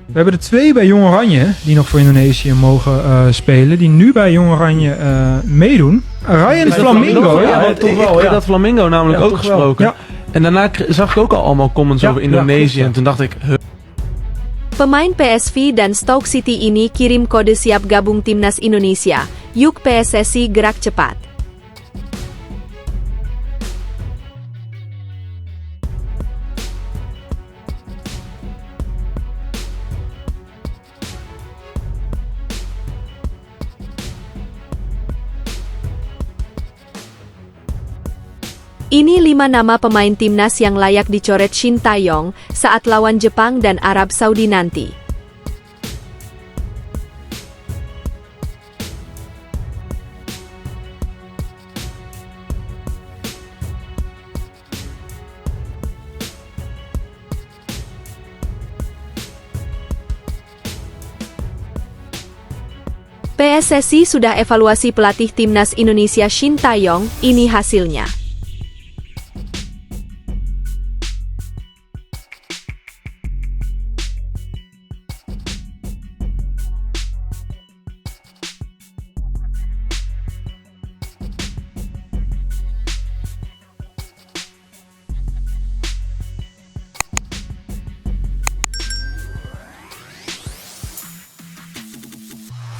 We hebben er 2 bij Jong Oranje die nog voor Indonesië mogen spelen. Die nu bij Jong Oranje meedoen. Ryan Flamingo. Ja, toch wel. Ik heb dat Flamingo namelijk ook gesproken. Ja. En daarna zag ik ook al allemaal comments over Indonesië. En toen dacht ik... Pemain PSV dan Stoke City ini kirim kode siap gabung timnas Indonesia. Yuk PSSI gerak cepat. Ini 5 nama pemain timnas yang layak dicoret Shin Tae-yong saat lawan Jepang dan Arab Saudi nanti. PSSI sudah evaluasi pelatih timnas Indonesia Shin Tae-yong, ini hasilnya.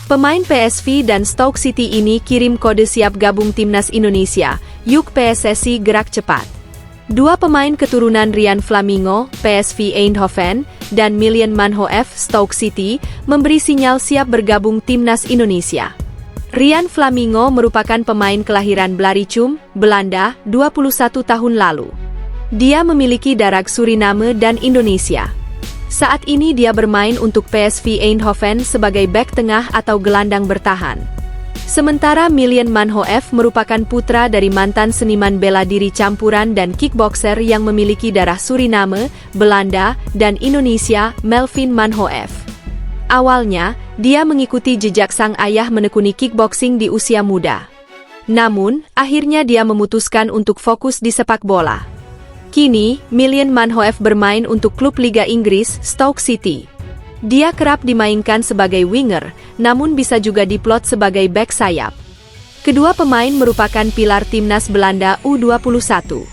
Pemain PSV dan Stoke City ini kirim kode siap gabung timnas Indonesia, yuk PSSI gerak cepat. 2 pemain keturunan Ryan Flamingo, PSV Eindhoven, dan Milan Manhoef, Stoke City, memberi sinyal siap bergabung timnas Indonesia. Ryan Flamingo merupakan pemain kelahiran Blaricum, Belanda, 21 tahun lalu. Dia memiliki darah Suriname dan Indonesia. Saat ini dia bermain untuk PSV Eindhoven sebagai bek tengah atau gelandang bertahan. Sementara Milan Manhoef merupakan putra dari mantan seniman bela diri campuran dan kickboxer yang memiliki darah Suriname, Belanda, dan Indonesia, Melvin Manhoef. Awalnya, dia mengikuti jejak sang ayah menekuni kickboxing di usia muda. Namun, akhirnya dia memutuskan untuk fokus di sepak bola. Kini, Milan Manhoef bermain untuk klub Liga Inggris, Stoke City. Dia kerap dimainkan sebagai winger, namun bisa juga diplot sebagai bek sayap. Kedua pemain merupakan pilar timnas Belanda U21.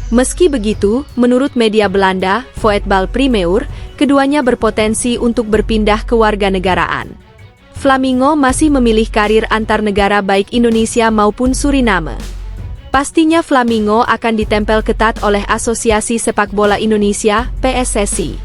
Meski begitu, menurut media Belanda, Voetbal Primeur, keduanya berpotensi untuk berpindah ke warganegaraan. Flamingo masih memilih karir antar negara baik Indonesia maupun Suriname. Pastinya Flamingo akan ditempel ketat oleh Asosiasi Sepak Bola Indonesia, PSSI.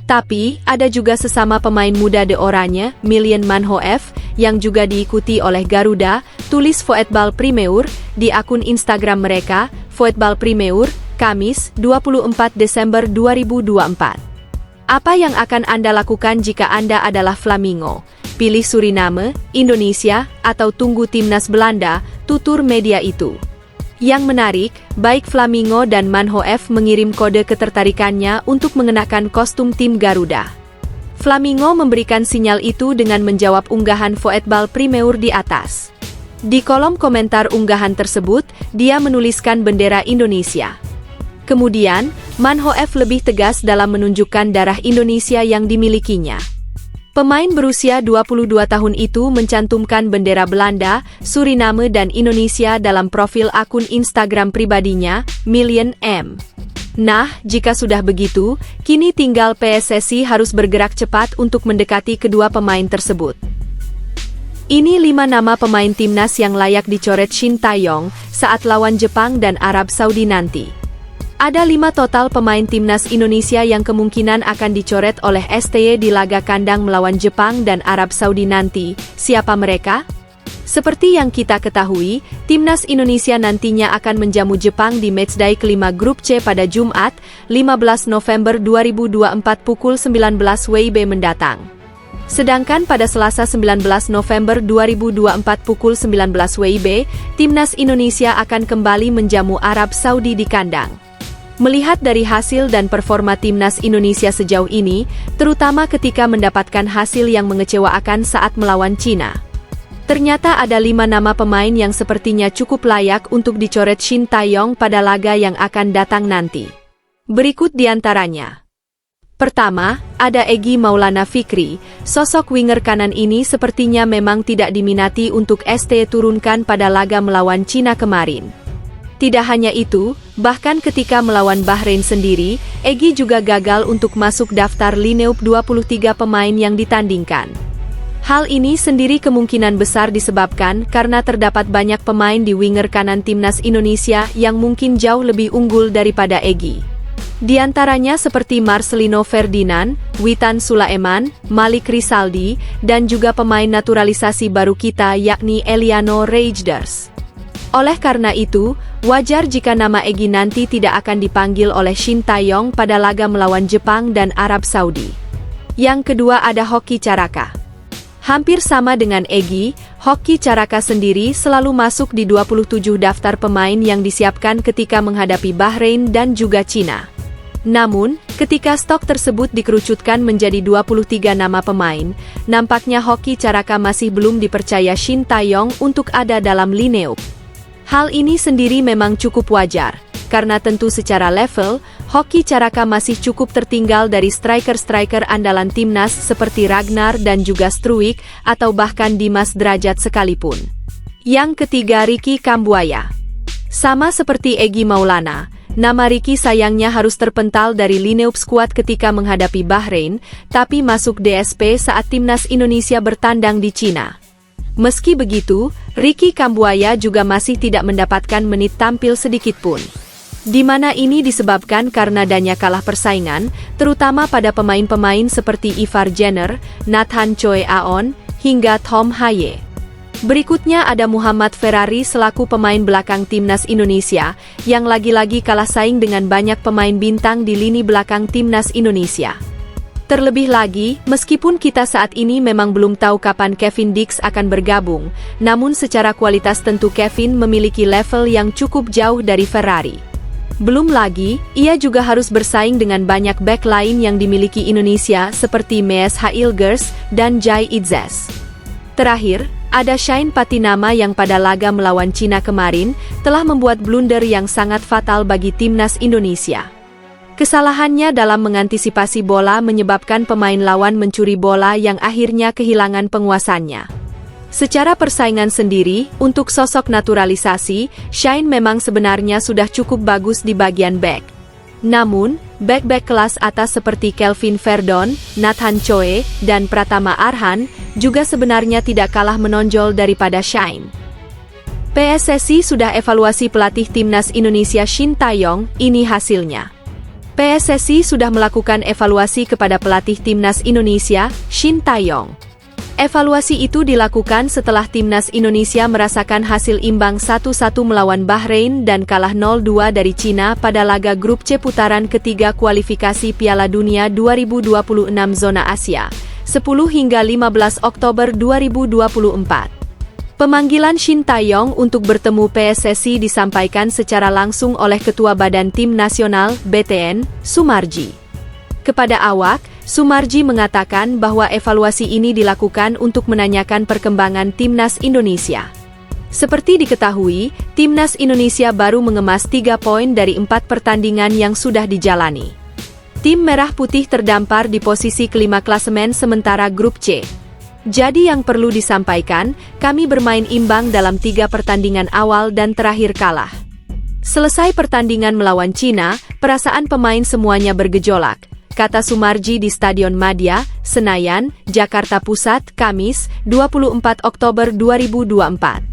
Tapi, ada juga sesama pemain muda de Oranje, Milan Manhoef, yang juga diikuti oleh Garuda, tulis Voetbal Primeur, di akun Instagram mereka, Voetbal Primeur, Kamis, 24 Desember 2024. Apa yang akan Anda lakukan jika Anda adalah Flamingo? Pilih Suriname, Indonesia, atau tunggu timnas Belanda, tutur media itu. Yang menarik, baik Flamingo dan Manhoef mengirim kode ketertarikannya untuk mengenakan kostum tim Garuda. Flamingo memberikan sinyal itu dengan menjawab unggahan Voetbal Primeur di atas. Di kolom komentar unggahan tersebut, dia menuliskan bendera Indonesia. Kemudian, Manhoef lebih tegas dalam menunjukkan darah Indonesia yang dimilikinya. Pemain berusia 22 tahun itu mencantumkan bendera Belanda, Suriname dan Indonesia dalam profil akun Instagram pribadinya, Milan M. Nah, jika sudah begitu, kini tinggal PSSI harus bergerak cepat untuk mendekati kedua pemain tersebut. Ini 5 nama pemain timnas yang layak dicoret Shin Tae-yong saat lawan Jepang dan Arab Saudi nanti. Ada 5 total pemain timnas Indonesia yang kemungkinan akan dicoret oleh STY di laga kandang melawan Jepang dan Arab Saudi nanti. Siapa mereka? Seperti yang kita ketahui, timnas Indonesia nantinya akan menjamu Jepang di matchday kelima grup C pada Jumat, 15 November 2024 pukul 19 WIB mendatang. Sedangkan pada Selasa 19 November 2024 pukul 19 WIB, timnas Indonesia akan kembali menjamu Arab Saudi di kandang. Melihat dari hasil dan performa timnas Indonesia sejauh ini, terutama ketika mendapatkan hasil yang mengecewakan saat melawan Cina. Ternyata ada 5 nama pemain yang sepertinya cukup layak untuk dicoret Shin Tae-yong pada laga yang akan datang nanti. Berikut diantaranya. Pertama, ada Egy Maulana Fikri. Sosok winger kanan ini sepertinya memang tidak diminati untuk ST turunkan pada laga melawan Cina kemarin. Tidak hanya itu, bahkan ketika melawan Bahrain sendiri, Egy juga gagal untuk masuk daftar lineup 23 pemain yang ditandingkan. Hal ini sendiri kemungkinan besar disebabkan karena terdapat banyak pemain di winger kanan timnas Indonesia yang mungkin jauh lebih unggul daripada Egy. Di antaranya seperti Marcelino Ferdinand, Witan Sulaiman, Malik Rizaldi, dan juga pemain naturalisasi baru kita yakni Eliano Reijnders. Oleh karena itu, wajar jika nama Egy nanti tidak akan dipanggil oleh Shin Tae-yong pada laga melawan Jepang dan Arab Saudi. Yang kedua ada Hoki Caraka. Hampir sama dengan Egy, Hoki Caraka sendiri selalu masuk di 27 daftar pemain yang disiapkan ketika menghadapi Bahrain dan juga Cina. Namun, ketika stok tersebut dikerucutkan menjadi 23 nama pemain, nampaknya Hoki Caraka masih belum dipercaya Shin Tae-yong untuk ada dalam lineup. Hal ini sendiri memang cukup wajar, karena tentu secara level, Hoki Caraka masih cukup tertinggal dari striker-striker andalan timnas seperti Ragnar dan juga Struijk, atau bahkan Dimas Drajat sekalipun. Yang ketiga Ricky Kambuaya. Sama seperti Egy Maulana, nama Ricky sayangnya harus terpental dari lineup skuad ketika menghadapi Bahrain, tapi masuk DSP saat timnas Indonesia bertandang di Cina. Meski begitu, Ricky Kambuaya juga masih tidak mendapatkan menit tampil sedikitpun. Di mana ini disebabkan karena adanya kalah persaingan, terutama pada pemain-pemain seperti Ivar Jenner, Nathan Choi Aon, hingga Tom Haye. Berikutnya ada Muhammad Ferrari selaku pemain belakang timnas Indonesia, yang lagi-lagi kalah saing dengan banyak pemain bintang di lini belakang timnas Indonesia. Terlebih lagi, meskipun kita saat ini memang belum tahu kapan Kevin Dix akan bergabung, namun secara kualitas tentu Kevin memiliki level yang cukup jauh dari Ferrari. Belum lagi, ia juga harus bersaing dengan banyak back lain yang dimiliki Indonesia seperti Mees Hailgers dan Jai Itzes. Terakhir, ada Shane Patinama yang pada laga melawan Cina kemarin telah membuat blunder yang sangat fatal bagi timnas Indonesia. Kesalahannya dalam mengantisipasi bola menyebabkan pemain lawan mencuri bola yang akhirnya kehilangan penguasanya. Secara persaingan sendiri, untuk sosok naturalisasi, Shane memang sebenarnya sudah cukup bagus di bagian back. Namun, back-back kelas atas seperti Kelvin Verdon, Nathan Choi, dan Pratama Arhan juga sebenarnya tidak kalah menonjol daripada Shine. PSSI sudah evaluasi pelatih timnas Indonesia Shin Tae-yong, ini hasilnya. PSSI sudah melakukan evaluasi kepada pelatih timnas Indonesia, Shin Tae-yong. Evaluasi itu dilakukan setelah timnas Indonesia merasakan hasil imbang 1-1 melawan Bahrain dan kalah 0-2 dari Cina pada laga grup C putaran ketiga kualifikasi Piala Dunia 2026 zona Asia, 10 hingga 15 Oktober 2024. Pemanggilan Shin Tae-yong untuk bertemu PSSI disampaikan secara langsung oleh Ketua Badan Tim Nasional, BTN, Sumarji. Kepada awak, Sumarji mengatakan bahwa evaluasi ini dilakukan untuk menanyakan perkembangan timnas Indonesia. Seperti diketahui, timnas Indonesia baru mengemas 3 poin dari 4 pertandingan yang sudah dijalani. Tim Merah Putih terdampar di posisi kelima klasemen sementara grup C. Jadi yang perlu disampaikan, kami bermain imbang dalam 3 pertandingan awal dan terakhir kalah. Selesai pertandingan melawan Cina, perasaan pemain semuanya bergejolak, kata Sumarji di Stadion Madia, Senayan, Jakarta Pusat, Kamis, 24 Oktober 2024.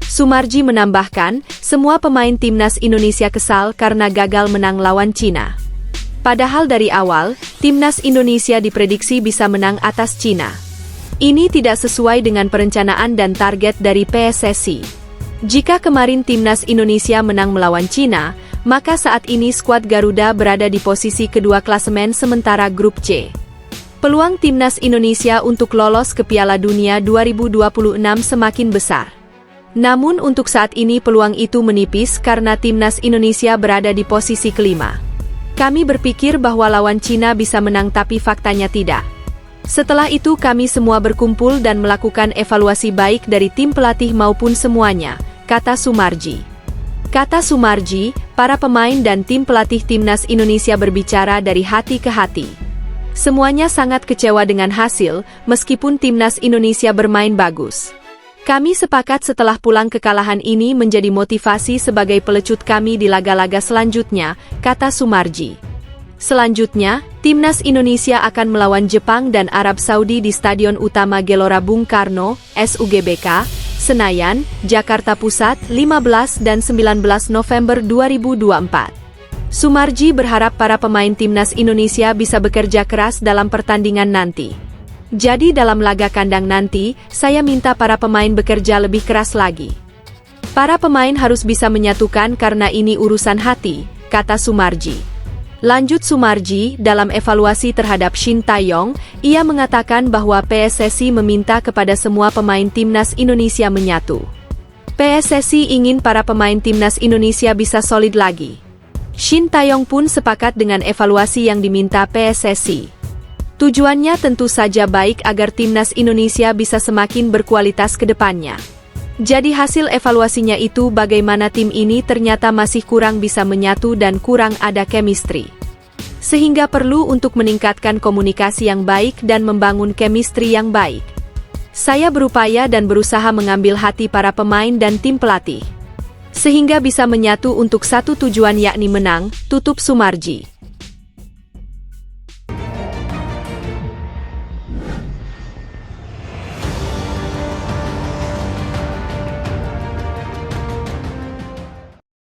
Sumarji menambahkan, semua pemain timnas Indonesia kesal karena gagal menang lawan Cina. Padahal dari awal, timnas Indonesia diprediksi bisa menang atas Cina. Ini tidak sesuai dengan perencanaan dan target dari PSSI. Jika kemarin timnas Indonesia menang melawan Cina, maka saat ini skuad Garuda berada di posisi kedua klasemen sementara grup C. Peluang timnas Indonesia untuk lolos ke Piala Dunia 2026 semakin besar. Namun untuk saat ini peluang itu menipis karena timnas Indonesia berada di posisi kelima. Kami berpikir bahwa lawan Cina bisa menang tapi faktanya tidak. Setelah itu kami semua berkumpul dan melakukan evaluasi baik dari tim pelatih maupun semuanya, kata Sumarji. Kata Sumarji, para pemain dan tim pelatih timnas Indonesia berbicara dari hati ke hati. Semuanya sangat kecewa dengan hasil, meskipun timnas Indonesia bermain bagus. Kami sepakat setelah pulang kekalahan ini menjadi motivasi sebagai pelecut kami di laga-laga selanjutnya, kata Soemarji. Selanjutnya, timnas Indonesia akan melawan Jepang dan Arab Saudi di Stadion Utama Gelora Bung Karno, SUGBK, Senayan, Jakarta Pusat, 15 dan 19 November 2024. Soemarji berharap para pemain timnas Indonesia bisa bekerja keras dalam pertandingan nanti. Jadi dalam laga kandang nanti, saya minta para pemain bekerja lebih keras lagi. Para pemain harus bisa menyatukan karena ini urusan hati, kata Soemarji. Lanjut Soemarji, dalam evaluasi terhadap Shin Tae-yong, ia mengatakan bahwa PSSI meminta kepada semua pemain timnas Indonesia menyatu. PSSI ingin para pemain timnas Indonesia bisa solid lagi. Shin Tae-yong pun sepakat dengan evaluasi yang diminta PSSI. Tujuannya tentu saja baik agar timnas Indonesia bisa semakin berkualitas ke depannya. Jadi hasil evaluasinya itu bagaimana tim ini ternyata masih kurang bisa menyatu dan kurang ada chemistry. Sehingga perlu untuk meningkatkan komunikasi yang baik dan membangun chemistry yang baik. Saya berupaya dan berusaha mengambil hati para pemain dan tim pelatih. Sehingga bisa menyatu untuk satu tujuan yakni menang, tutup Soemarji.